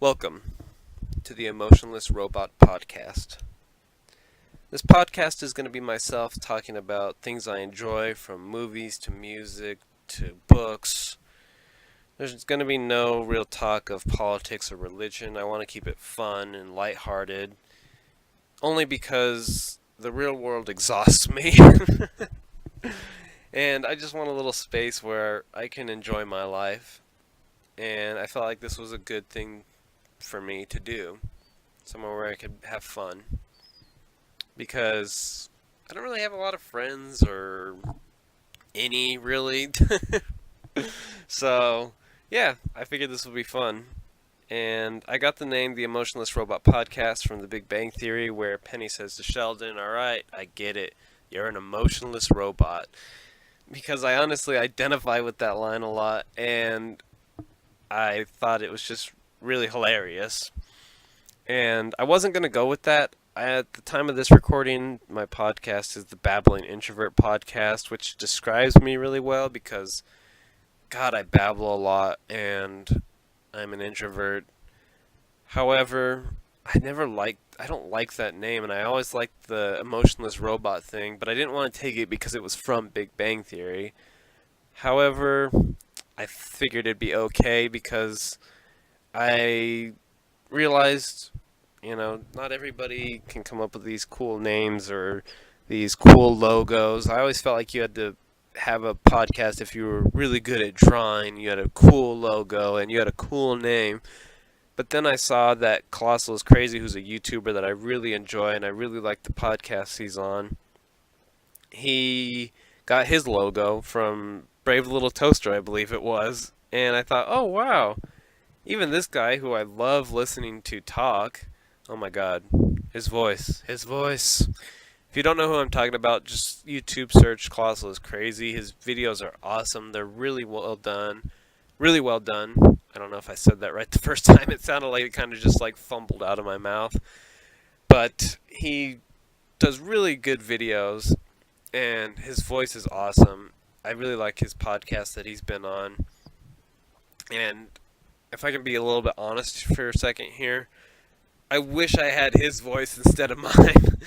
Welcome to the Emotionless Robot Podcast. This podcast is going to be myself talking about things I enjoy, from movies to music to books. There's going to be no real talk of politics or religion. I want to keep it fun and lighthearted, only because the real world exhausts me. And I just want a little space where I can enjoy my life. And I felt like this was a good thing for me to do. Somewhere where I could have fun. Because I don't really have a lot of friends, or any really. So, yeah, I figured this would be fun. And I got the name The Emotionless Robot Podcast from The Big Bang Theory, where Penny says to Sheldon, "Alright, I get it. You're an emotionless robot." Because I honestly identify with that line a lot, and I thought it was just really hilarious. And I wasn't going to go with that. At the time of this recording, my podcast is the Babbling Introvert Podcast, which describes me really well because, God, I babble a lot and I'm an introvert. However, I don't like that name, and I always liked the emotionless robot thing, but I didn't want to take it because it was from Big Bang Theory. However, I figured it'd be okay because I realized, not everybody can come up with these cool names or these cool logos. I always felt like you had to have a podcast if you were really good at drawing, you had a cool logo, and you had a cool name. But then I saw that Colossal is Crazy, who's a YouTuber that I really enjoy, and I really like the podcast he's on. He got his logo from Brave Little Toaster, I believe it was. And I thought, oh, wow. Even this guy, who I love listening to talk, oh my god, his voice, his voice. If you don't know who I'm talking about, just YouTube search Colossal is Crazy. His videos are awesome. They're really well done. Really well done. I don't know if I said that right the first time. It sounded like it kind of just like fumbled out of my mouth. But he does really good videos, and his voice is awesome. I really like his podcast that he's been on. And if I can be a little bit honest for a second here, I wish I had his voice instead of mine.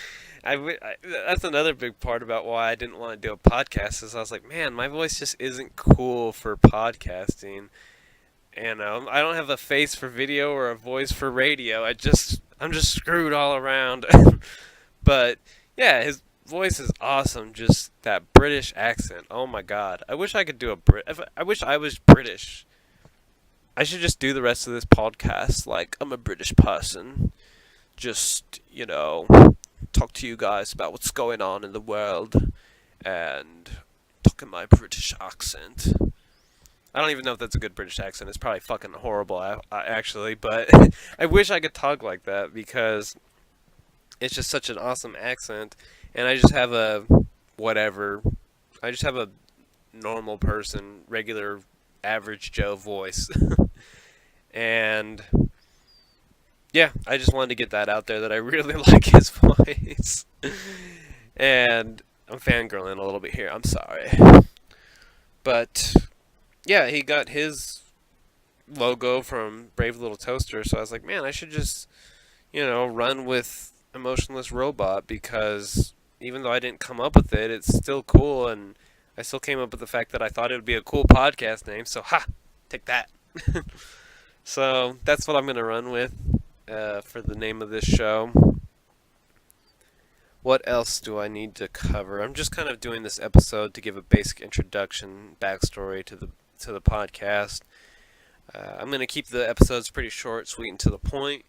That's another big part about why I didn't want to do a podcast, is I was like, man, my voice just isn't cool for podcasting. And I don't have a face for video or a voice for radio. I'm just screwed all around. But yeah, his voice is awesome. Just that British accent. Oh my god. I wish I could do I wish I was British. I should just do the rest of this podcast like I'm a British person. Just, talk to you guys about what's going on in the world and talk in my British accent. I don't even know if that's a good British accent. It's probably fucking horrible, actually, but I wish I could talk like that because it's just such an awesome accent, and I just have whatever. I just have a normal person, regular, average Joe voice. And yeah, I just wanted to get that out there that I really like his voice. And I'm fangirling a little bit here. I'm sorry. But yeah, he got his logo from Brave Little Toaster, so I was like, man, I should just, run with Emotionless Robot, because even though I didn't come up with it, it's still cool, and I still came up with the fact that I thought it would be a cool podcast name, so take that. So that's what I'm going to run with for the name of this show. What else do I need to cover? I'm just kind of doing this episode to give a basic introduction, backstory to the podcast. I'm going to keep the episodes pretty short, sweet, and to the point,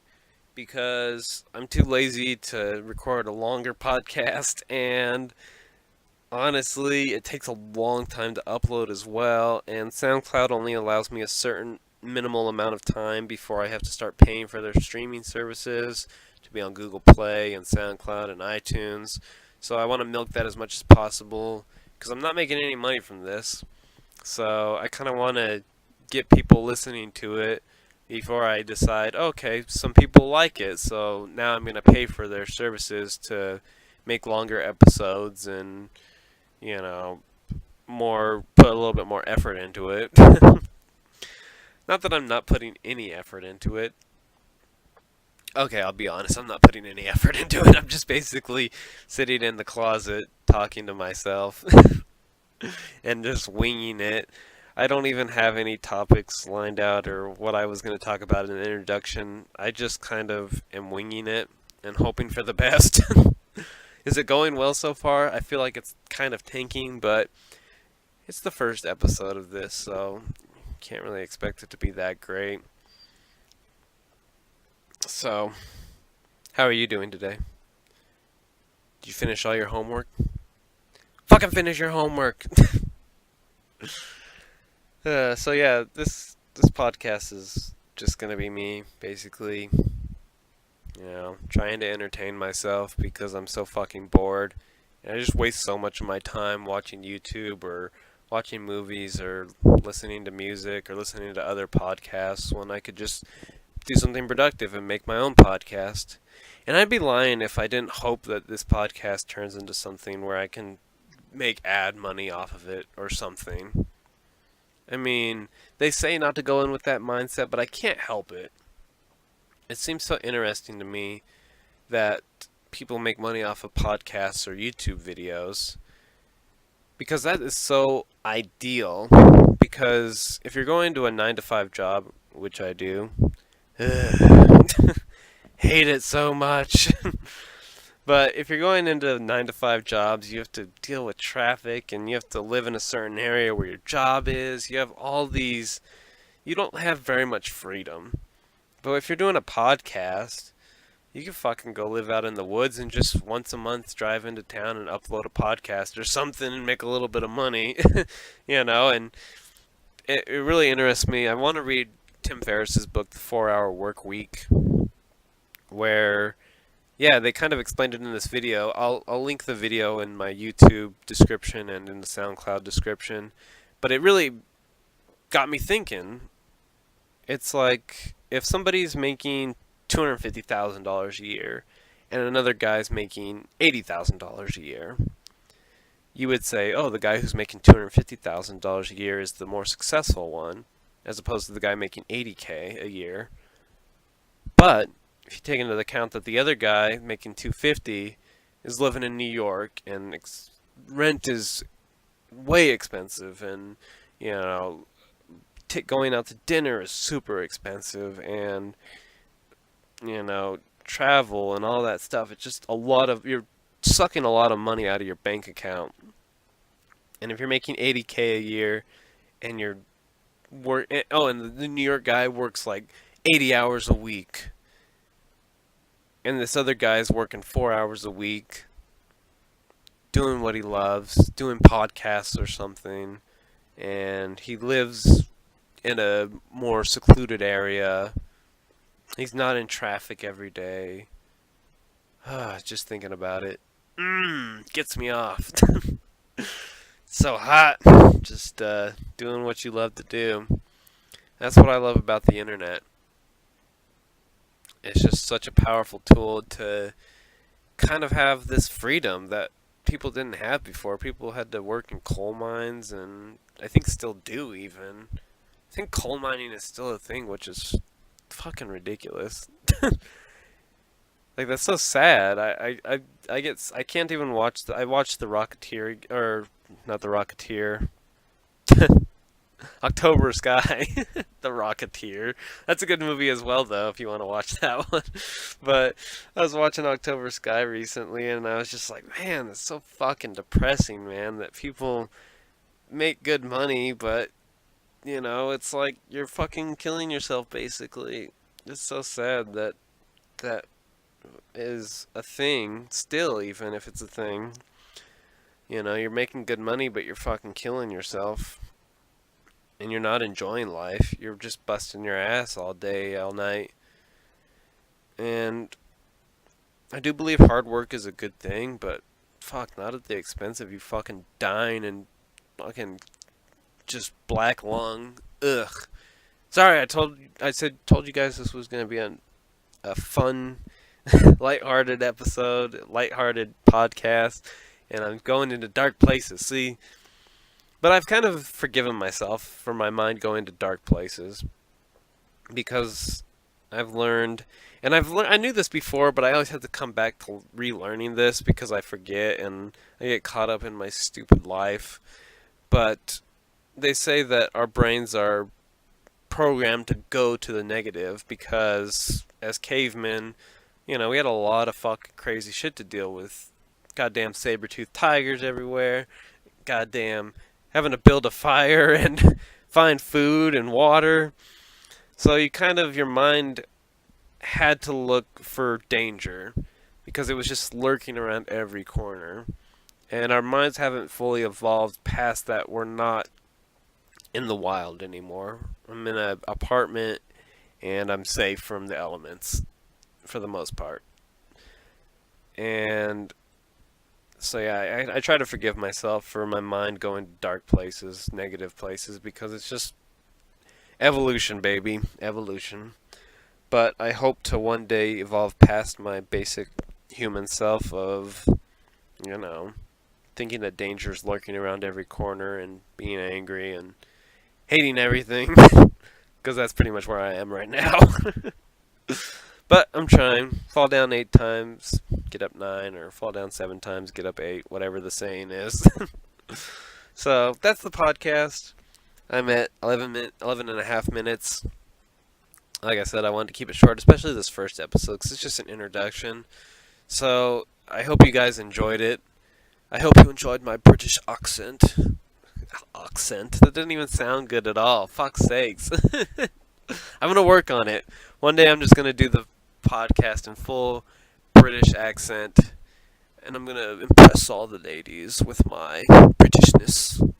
because I'm too lazy to record a longer podcast, and honestly, it takes a long time to upload as well, and SoundCloud only allows me a certain minimal amount of time before I have to start paying for their streaming services to be on Google Play and SoundCloud and iTunes. So I want to milk that as much as possible, because I'm not making any money from this. So I kind of want to get people listening to it before I decide, okay, some people like it, so now I'm going to pay for their services to make longer episodes and, put a little bit more effort into it. Not that I'm not putting any effort into it. Okay, I'll be honest. I'm not putting any effort into it. I'm just basically sitting in the closet talking to myself and just winging it. I don't even have any topics lined out or what I was going to talk about in the introduction. I just kind of am winging it and hoping for the best. Is it going well so far? I feel like it's kind of tanking, but it's the first episode of this, so can't really expect it to be that great. So, how are you doing today? Did you finish all your homework? Fucking finish your homework. So yeah, this podcast is just gonna be me basically, trying to entertain myself because I'm so fucking bored. And I just waste so much of my time watching YouTube or watching movies or listening to music or listening to other podcasts when I could just do something productive and make my own podcast. And I'd be lying if I didn't hope that this podcast turns into something where I can make ad money off of it or something. I mean, they say not to go in with that mindset, but I can't help it. It seems so interesting to me that people make money off of podcasts or YouTube videos because that is so ideal. Because if you're going to a 9 to 5 job, which I do, hate it so much. But if you're going into 9 to 5 jobs, you have to deal with traffic and you have to live in a certain area where your job is. You have all these, you don't have very much freedom. But if you're doing a podcast, you can fucking go live out in the woods and just once a month drive into town and upload a podcast or something and make a little bit of money, and it really interests me. I want to read Tim Ferriss's book, The 4 Hour Work Week, where yeah, they kind of explained it in this video. I'll link the video in my YouTube description and in the SoundCloud description. But it really got me thinking. It's like if somebody's making $250,000 a year and another guy's making $80,000 a year, you would say, "Oh, the guy who's making $250,000 a year is the more successful one as opposed to the guy making 80K a year." But if you take into account that the other guy making 250 is living in New York and rent is way expensive, and you know going out to dinner is super expensive, and travel and all that stuff, it's just a lot of, you're sucking a lot of money out of your bank account. And if you're making 80K a year and you're and the New York guy works like 80 hours a week, and this other guy's working 4 hours a week, doing what he loves, doing podcasts or something, and he lives in a more secluded area. He's not in traffic every day. Just thinking about it, gets me off. So hot. Just doing what you love to do. That's what I love about the internet. It's just such a powerful tool to kind of have this freedom that people didn't have before. People had to work in coal mines, and I think still do even. I think coal mining is still a thing, which is fucking ridiculous. Like, that's so sad. I can't even watch I watched the Rocketeer, or not the Rocketeer, October Sky, the Rocketeer. That's a good movie as well, though, if you want to watch that one. But I was watching October Sky recently, and I was just like, man, that's so fucking depressing, man, that people make good money, but, it's like you're fucking killing yourself, basically. It's so sad that that is a thing, still, even if it's a thing. You're making good money, but you're fucking killing yourself. And you're not enjoying life. You're just busting your ass all day, all night. And I do believe hard work is a good thing, but fuck, not at the expense of you fucking dying and fucking just black lung. Ugh. Sorry, told you guys this was gonna be a fun, lighthearted episode, lighthearted podcast, and I'm going into dark places. See, but I've kind of forgiven myself for my mind going to dark places because I've learned, and I knew this before, but I always have to come back to relearning this because I forget and I get caught up in my stupid life. But they say that our brains are programmed to go to the negative because as cavemen, we had a lot of fucking crazy shit to deal with. Goddamn saber-toothed tigers everywhere. Goddamn having to build a fire and find food and water. So your mind had to look for danger because it was just lurking around every corner. And our minds haven't fully evolved past that. We're not in the wild anymore. I'm in an apartment and I'm safe from the elements for the most part. And so yeah, I try to forgive myself for my mind going to dark places, negative places, because it's just evolution, baby, evolution. But I hope to one day evolve past my basic human self of, you know, thinking that danger is lurking around every corner and being angry and hating everything, because that's pretty much where I am right now. But I'm trying. Fall down 8 times, get up 9, or fall down 7 times, get up 8, whatever the saying is. So that's the podcast. I'm at 11 and a half minutes. Like I said, I wanted to keep it short, especially this first episode, because it's just an introduction. So I hope you guys enjoyed it. I hope you enjoyed my British accent. That didn't even sound good at all. Fuck's sakes. I'm gonna work on it. One day I'm just gonna do the podcast in full British accent, and I'm gonna impress all the ladies with my Britishness,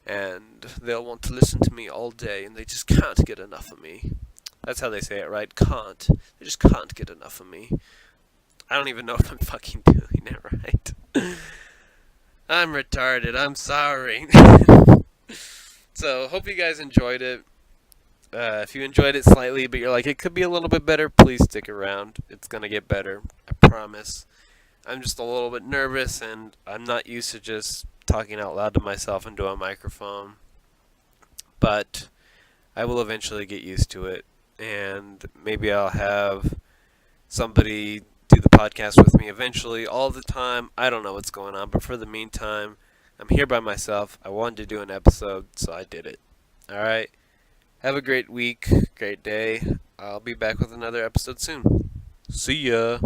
and they'll want to listen to me all day, and they just can't get enough of me. That's how they say it, right? Can't. They just can't get enough of me. I don't even know if I'm fucking doing it right. I'm retarded. I'm sorry. So, hope you guys enjoyed it. If you enjoyed it slightly, but you're like, it could be a little bit better, please stick around. It's going to get better. I promise. I'm just a little bit nervous, and I'm not used to just talking out loud to myself into a microphone. But I will eventually get used to it, and maybe I'll have somebody do the podcast with me eventually, all the time. I don't know what's going on, but for the meantime, I'm here by myself. I wanted to do an episode, so I did it. Alright? Have a great week, great day. I'll be back with another episode soon. See ya!